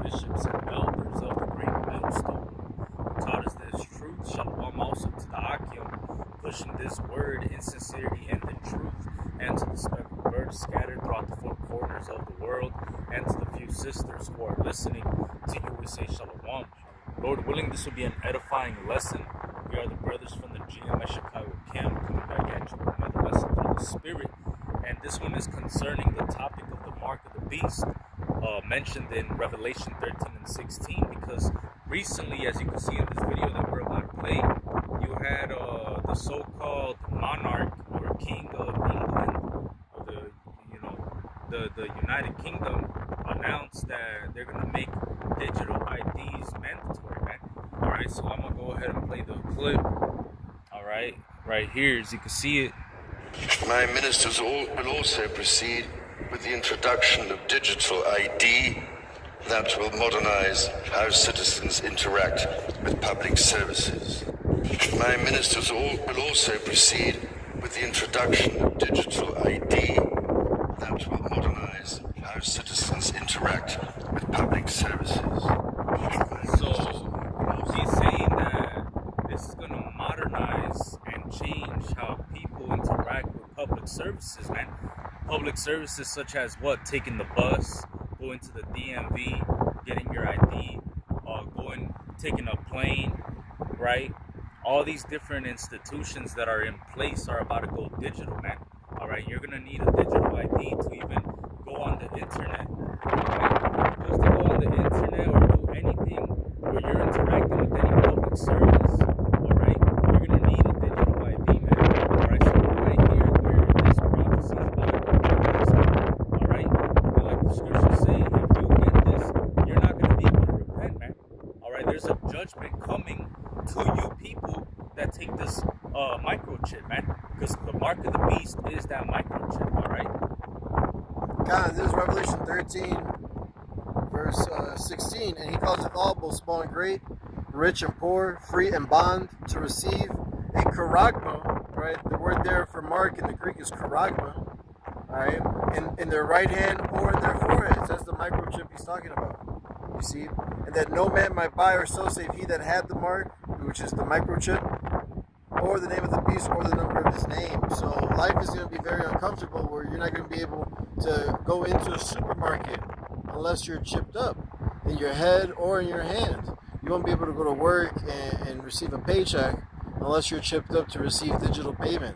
bishops and elders of the great millstone, who taught us this truth. Shalom also to the HAITIANS, pushing this word in sincerity and in truth, and to the speckled birds scattered throughout the four corners of the world, and to the few sisters who are listening. To you we say shalom. Lord willing, this will be an edifying lesson. We are the brothers from the 𤁁𤐄𤄄 camp, coming back at you with another lesson through the Spirit. And this one is concerning the topic of the mark of the beast, mentioned in Revelation 13 and 16, because recently, as you can see in this video that we're about to play, you had the so-called monarch or king of England, or the United Kingdom, announced that they're going to make digital IDs mandatory, man. Alright, so I'm going to go ahead and play the clip. Alright, right here, as you can see it. My ministers will also proceed with the introduction of digital ID that will modernize how citizens interact with public services. My ministers will also proceed with the introduction of digital ID that will modernize how citizens interact with public services. So he's saying that this is going to modernize and change how people interact with public services, man. Public services such as what? Taking the bus, going to the DMV, getting your ID, taking a plane, right? All these different institutions that are in place are about to go digital, man. All right, you're gonna need a digital ID to even go on the internet, right? Just to go on the internet or do anything where you're interacting with any public service, all right? You're gonna need a digital ID, man. All right, so we're right here where this prophecy is about to come to pass, all right? And like the scriptures say, if you get this, you're not gonna be able to repent, man. All right, there's a judgment coming to you people that take this microchip, man, because the mark of the beast is that microchip. All right, God, this is Revelation 13 verse 16, and he calls it all, both small and great, rich and poor, free and bond, to receive a 𤁁𤐤𐤅𝐷, right? The word there for mark in the Greek is 𤁁𤐤𝐷, all right, in their right hand or in their foreheads. That's the microchip he's talking about, you see, and that no man might buy or sell save he that had the mark, which is the microchip, or the name of the beast, or the number of his name. So life is going to be very uncomfortable, where you're not going to be able to go into a supermarket unless you're chipped up in your head or in your hand. You won't be able to go to work and receive a paycheck unless you're chipped up to receive digital payment.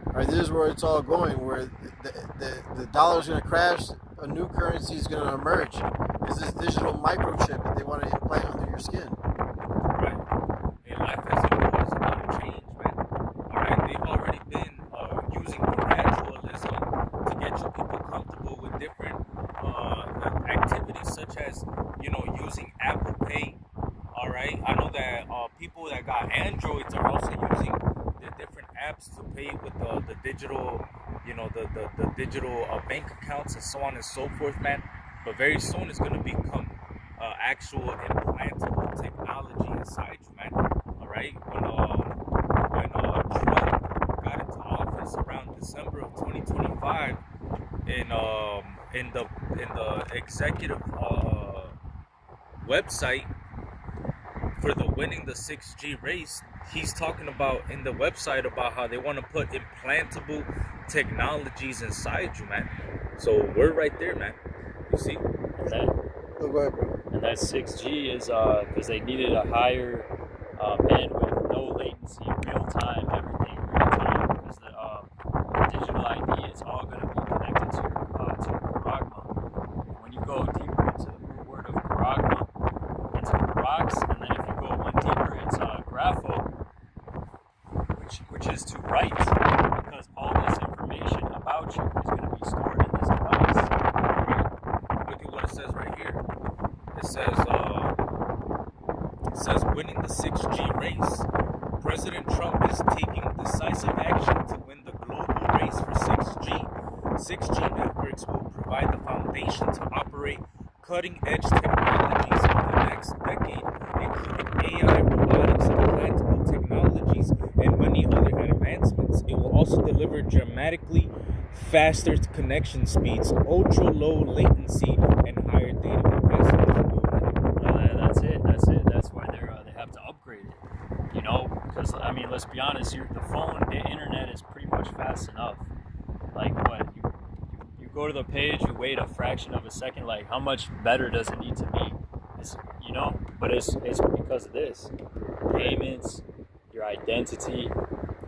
All right, this is where it's all going, where the dollar's going to crash, a new currency is going to emerge. It's this digital microchip that they want to implant under your skin. right. And life as you know is about to change, man. All right, they've already been using gradualism to get you people comfortable with different activities, such as, using Apple Pay. All right, I know that people that got Androids are also using the different apps to pay with the digital, the digital bank accounts and so on and so forth, man. But very soon it's going to become actual implantable technology inside you, man. All right, when Trump got into office around December of 2025, in the executive website for the winning the 6G race, he's talking about in the website about how they want to put implantable technologies inside you, man. So we're right there, man. You see? And that 6G is because they needed a higher bandwidth, no latency, real time, everything real time. Because the digital ID is all going to be connected to your 𝁁𝐤𝐷. When you go deeper into the root word of 𝁁𝐷, it's 𝐻, and then if you go one deeper, it's grapho, which is to write, because all this information about you is going to be stored in this device. Look at what it says right here. It says winning the 6G race. President Trump is taking decisive action to win the global race for 6G. 6G networks will provide the foundation to operate cutting-edge technologies of the next decade, including AI, robotics, implantable technologies, and many other advancements. It will also deliver dramatically faster connection speeds, ultra-low latency, and higher data capacity. let's be honest, the phone, the internet is pretty much fast enough. Like what? You go to the page, you wait a fraction of a second. Like how much better does it need to be? It's, you know, but it's because of this. Payments, your identity,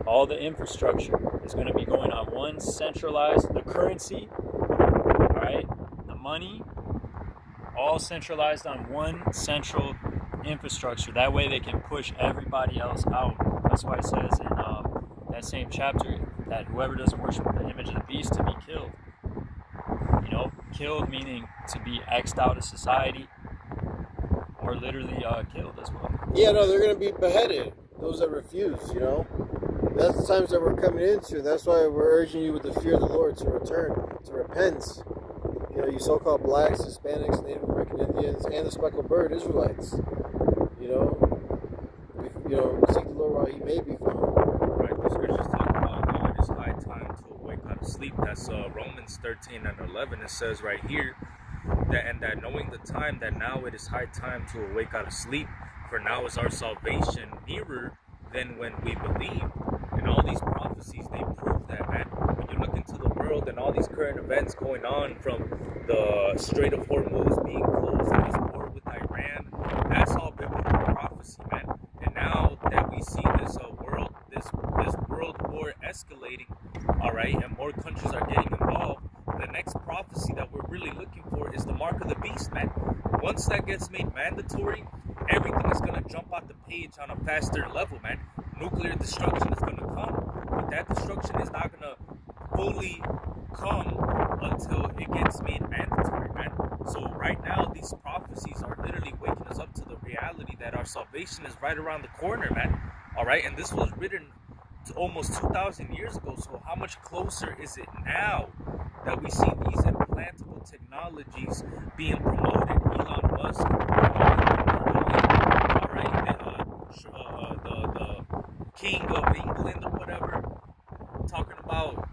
all the infrastructure is going to be going on one centralized, the currency, all right, the money, all centralized on one central infrastructure. That way they can push everybody else out. That's why it says in that same chapter that whoever doesn't worship the image of the beast to be killed. You know, killed meaning to be X'd out of society, or literally killed as well. Yeah, no, they're going to be beheaded, those that refuse, you know. That's the times that we're coming into. That's why we're urging you with the fear of the Lord to return, to repent. You know, you so-called blacks, Hispanics, Native American Indians, and the speckled bird Israelites. You know, seek the Lord while he may be found. Right, the scriptures talk about how it is high time to awake out of sleep. That's Romans 13 and 11. It says right here that knowing the time, that now it is high time to awake out of sleep, for now is our salvation nearer than when we believe. And all these prophecies, they prove that, man. When you look into the world and all these current events going on, from the Strait of Hormuz being closed and this war with Iran, that's all biblical prophecy, man. And now that we see this world war escalating, all right, and more countries are getting involved, the next prophecy that we're really looking for is the mark of the beast, man. Once that gets made mandatory, everything is going to jump out the page on a faster level, man. Nuclear destruction is going to come, but that destruction is not going to fully come until it gets made mandatory, man. So right now, these prophecies are literally waking us up to the reality that our salvation is right around the corner, man. All right, and this was written to almost 2,000 years ago. So how much closer is it now that we see these implantable technologies being promoted? Elon Musk, all right, the king of England or whatever, talking about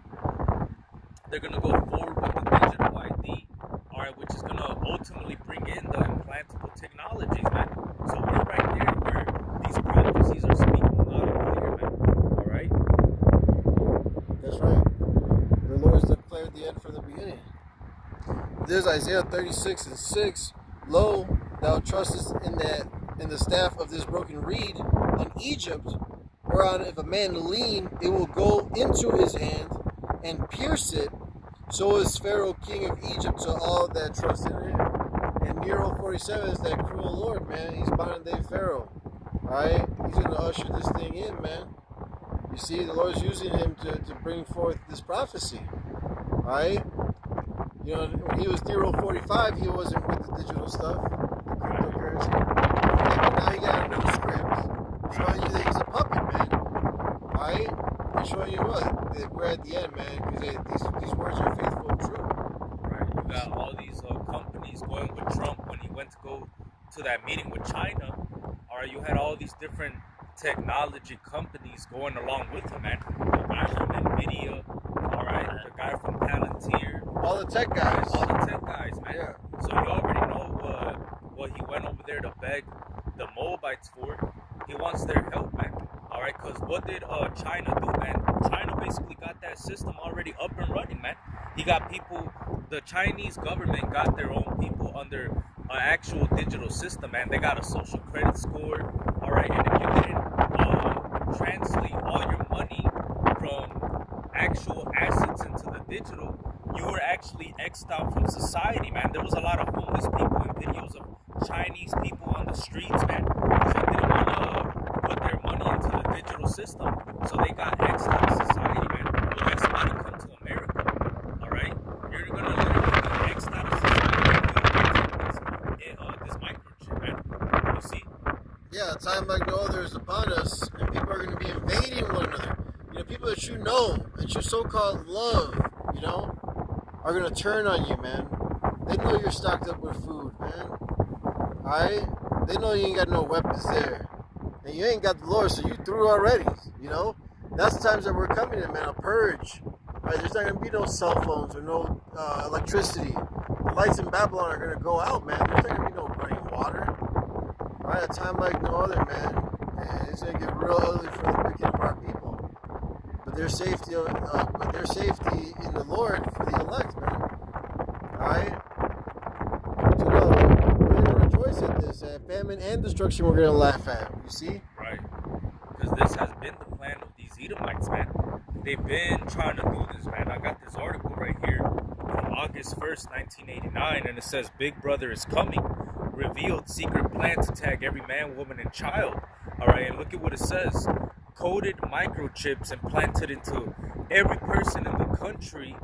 they're gonna go forward with the digital ID, all right, which is gonna ultimately bring in the implantable technologies, man. So we're right there where these prophecies are speaking loud and clear, man. All right. That's right. The Lord's declared the end from the beginning. There's Isaiah 36 and 6. Lo, thou trustest in the staff of this broken reed in Egypt, whereon if a man lean, it will go into his hand and pierce it. So is Pharaoh king of Egypt to all that trust in him. And Nero 47 is that cruel Lord, man. He's modern day Pharaoh. Alright? He's going to usher this thing in, man. You see, the Lord's using him to bring forth this prophecy. Alright? You know, when he was Nero 45, he wasn't with the digital stuff, the cryptocurrency. But now he got a new script showing you that he's a puppet, man. Alright? And showing you what? That we're at the end, man, because these words are faithful and true. Right. You got all these companies going with Trump when he went to go to that meeting with China. All right, you had all these different technology companies going along with him, man. The guy from NVIDIA, all right, the guy from Palantir. All the tech guys. All the tech guys, man. Yeah. So you already know what he went over there to beg the Moabites for. He wants their help, man. All right, because what did China do, man? China basically got that system already up and running, man. He got people, the Chinese government got their own people under an actual digital system, man. They got a social credit score, all right? And if you didn't translate all your money from actual assets into the digital, you were actually X'd out from society, man. There was a lot of homeless people and videos of Chinese people on the streets, man, because they didn't want to put their money into the digital system. So they got X'd out of society, man. Well, that's about to come to America, all right? You're going to literally be X'd out of society this microchip, man. You see? Yeah, a time like no other is upon us, and people are going to be invading one another. You know, people that you know, that you so-called love, you know, are going to turn on you, man. They know you're stocked up with food, man. Alright? They know you ain't got no weapons there. And you ain't got the Lord, so you through already, you know? That's the times that we're coming in, man, a purge. Right? There's not going to be no cell phones or no electricity. The lights in Babylon are going to go out, man. There's not going to be no running water. Alright? A time like no other, man. And it's going to get real ugly for the wicked of our their safety in the Lord for the elect, man. All right. So no, we're gonna rejoice at this. At famine and destruction, we're gonna laugh at. You see? Right. Because this has been the plan of these Edomites, man. They've been trying to do this, man. I got this article right here from August 1st, 1989, and it says, Big Brother is coming. Revealed secret plan to tag every man, woman, and child. All right, and look at what it says. Coded microchips implanted into every person in the country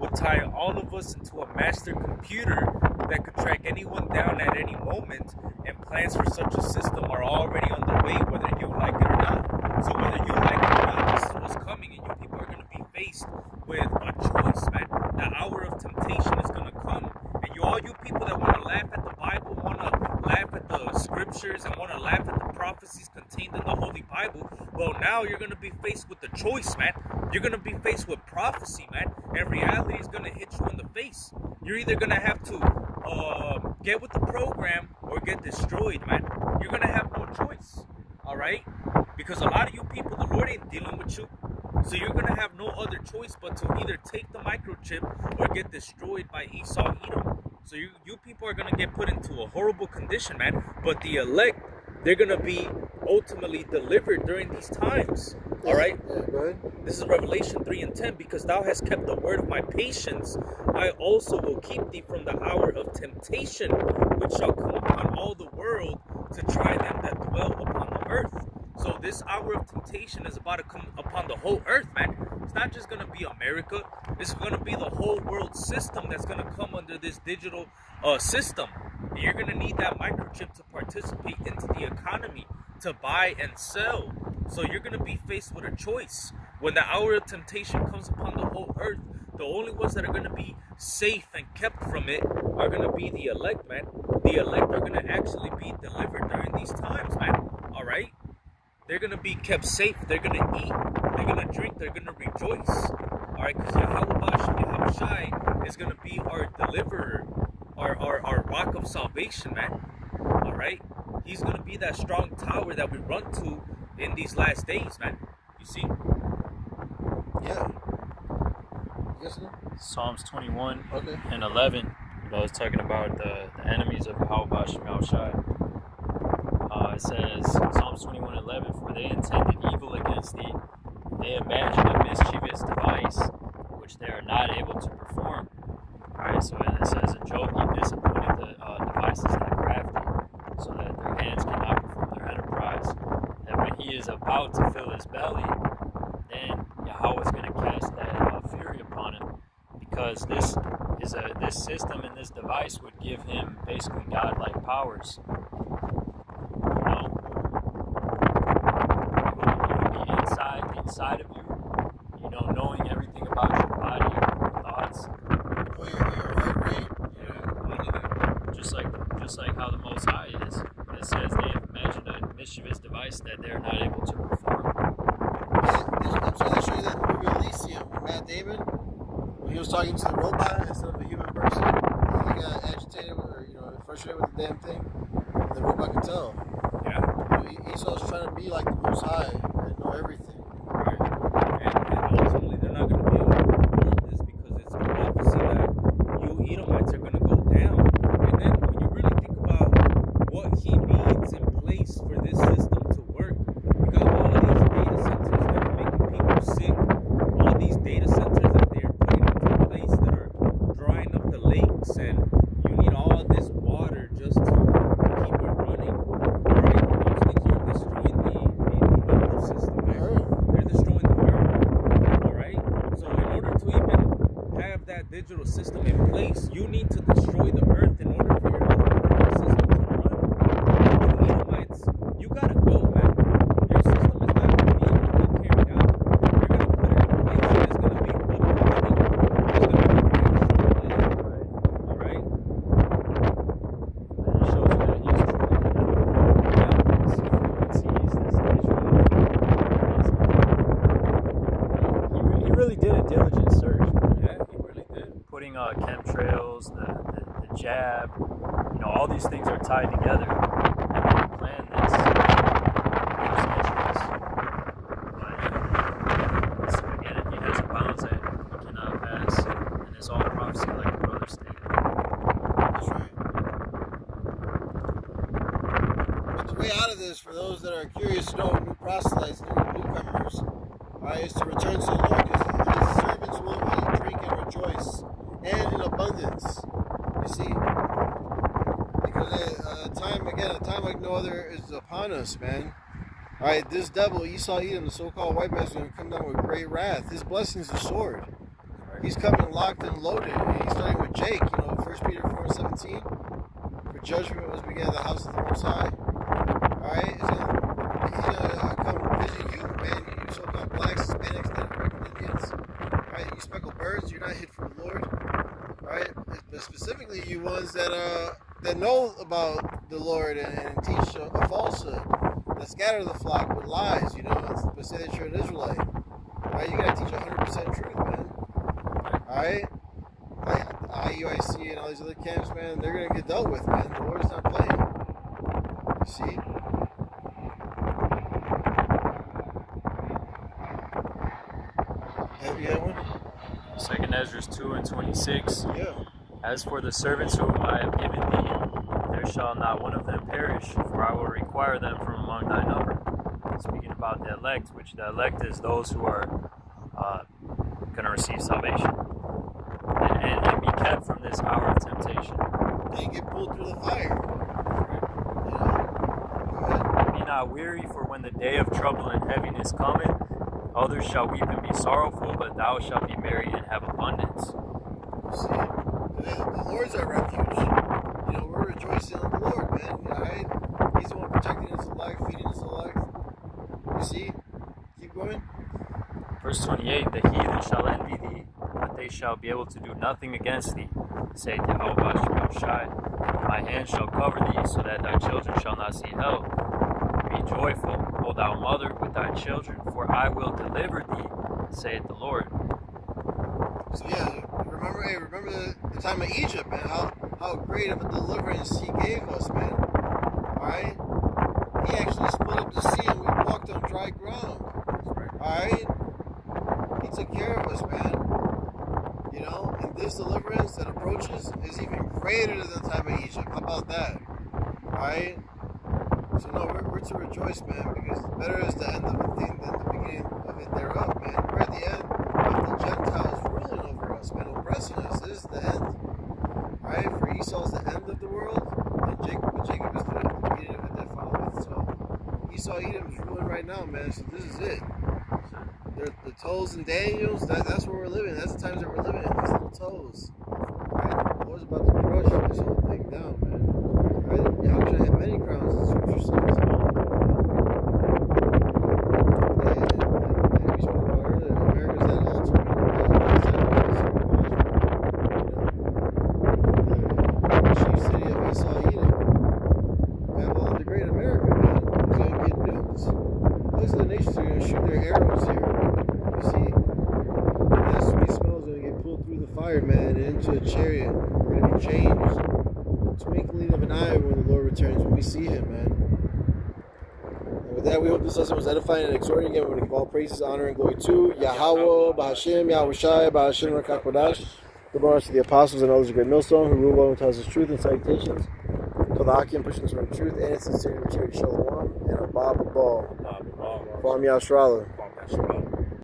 will tie all of us into a master computer that could track anyone down at any moment, and plans for such a system are already on the way, whether you like it or not. So whether you like it or not, this is what's coming, and you people are going to be faced with a choice, man. The hour of temptation is going to come, and all you people that want to laugh at the Bible, want to laugh at the scriptures, and want to laugh at the prophecies contained in the Holy Bible, well, now you're going to be faced with the choice, man. You're going to be faced with prophecy, man, and reality is going to hit you in the face. You're either going to have to get with the program or get destroyed, man. You're going to have no choice, all right? Because a lot of you people, the Lord ain't dealing with you. So you're going to have no other choice but to either take the microchip or get destroyed by Esau Edom. So you people are going to get put into a horrible condition, man. But the elect, they're going to be ultimately delivered during these times. All right? Yeah, go ahead. This is Revelation 3:10. Because thou hast kept the word of my patience, I also will keep thee from the hour of temptation, which shall come upon all the world to try them that dwell upon the earth. So this hour of temptation is about to come upon the whole earth, man. It's not just going to be America. It's going to be the whole world system that's going to come under this digital system. And you're going to need that microchip to participate into the economy, to buy and sell. So you're going to be faced with a choice. When the hour of temptation comes upon the whole earth, the only ones that are going to be safe and kept from it are going to be the elect, man. The elect are going to actually be delivered during these times, man. All right? They're going to be kept safe. They're going to eat. They're going to drink. They're going to rejoice. All right? Because YAHAWASHI is going to be our deliverer, our rock of salvation, man. All right? He's going to be that strong tower that we run to in these last days, man. You see? Yeah. Yes, sir? Psalms 21 Okay. and 11. I was talking about the enemies of YAHAWASHI. It says, Psalms 21:11, for they intended evil against thee. They imagined a mischievous device, which they are not able to perform. Alright, so it says, in Job, he disappointed the devices of the crafty, so that their hands cannot perform their enterprise. That when he is about to fill his belly, then Yahweh is going to cast that fury upon him, because this system and this device would give him basically godlike powers. Inside of you, knowing everything about your body, your thoughts. Oh, yeah, right. Just like how the Most High is. It says they have imagined a mischievous device that they're not able to perform. I'm sorry, they show you that in the movie Elysium with Matt Damon, when he was talking to the robot instead of a human person. He got agitated or frustrated with the damn thing. The robot could tell. Yeah. Esau's trying to be like the Most High and know everything. Right. And ultimately, they're not going to be able to perform this because it's prophecy that you Edomites are going to go down. And then when you really think about what he needs in place for this system to work, you got all of these data centers that are making people sick, all these data centers that they are putting into place that are drying up the lakes, and you need all this water just to keep it running. Right? Those things are destroying the ecosystem. They're destroying the earth. All right? So in order to even have that digital system in place, you need to destroy the earth in order for your little perfect system to run. You Edomites, you gotta go, man. Your system is not going to be able to be carried out. You're going to put it in place and it's going to be up and running. It's going to be very short-lived. All right? And it shows you that he's truly the devil. Yeah, this frequencies, this digital. He really did a diligent search. Yeah, he really did. Putting chemtrails, the jab, all these things are tied together. And they planned this for centuries. But again, way out of this, for those that are curious to know, new proselytes, newcomers, is to return to the Lord, because his servants will eat, drink, and rejoice, and in abundance. You see? Because a time like no other is upon us, man. Alright, this devil, Esau Edom, the so-called white man, is going to come down with great wrath. His blessing is the sword. He's coming locked and loaded. And he's starting with Jake, 1 Peter 4:17. For judgment was began at the house of the Most High. Alright, he's gonna come visit you, man. You so-called blacks, Hispanics, Native American Indians. Alright, you speckled birds, you're not hid from the Lord. Alright, but specifically you ones that know about the Lord and teach a falsehood, that scatter the flock with lies, but say that you're an Israelite. Alright, you gotta teach 100% truth, man. Alright? IUIC and all these other camps, man, they're gonna get dealt with, man. The Lord's not playing. You see? Have you had one? 2 Ezra 2:26. Yeah. As for the servants whom I have given thee, there shall not one of them perish, for I will require them from among thy number. Speaking about the elect, which the elect is those who are going to receive salvation and be kept from this hour of temptation. They get pulled through the fire. Be not weary, for when the day of trouble and heaviness cometh, others shall weep and be sorrowful, but thou shalt be merry and have abundance. See, the Lord's our refuge. We're rejoicing in the Lord, man. Alright? He's the one protecting us alive, feeding us alive. You see? Keep going. Verse 28, the heathen shall envy thee, but they shall be able to do nothing against thee, saith YAHAWASHI. My hand shall cover thee, so that thy children shall not see hell. Be joyful, O thou mother, with thy children, for I will deliver thee, saith the Lord. So yeah, remember the time of Egypt, man, how great of a deliverance he gave us, man. Alright? He actually split up the sea and we walked on dry ground. Alright? He took care of us, man. And this deliverance that approaches is even greater than the time of Egypt. How about that? Alright? So no, we're to rejoice, man, because better is the end of a thing than the beginning of it thereof, man. We're at the end of the Gentiles ruling over us, man, oppressing us. This is the end. Right? For Esau's the end of the world, and Jacob is the beginning of it that followeth. So Esau Edom's ruling right now, man. So this is it. The toes and Daniels, that's where we're living. That's the times that we're living in, these little toes. Right? The Lord's about to crush this whole thing down, man. Right? Yahushua had many crowns, the scripture says. And we spoke about earlier, America's that ultimate. The chief city of Esau Edom, Babylon the Great, America, man, is going to get nuked. Most of the nations are going to shoot their arrows here. You see, that sweet smell is going to get pulled through the fire, man, and into a chariot. We're going to be changed. The twinkling of an eye when the Lord returns, when we see him, man. And with that, we hope this lesson was edifying and exhorting. Again, we're going to give all praises, honor, and glory to YAHAWAH, BAHASHAM, YAHWASHI, BAHASHAM, QADASH. The brothers to the apostles and others of great millstone who rule well and tells us truth and salutations. To the Hakim pushing us from truth and sincerity, charity, shalom, and a Baba Ball. From YASHARAHLA.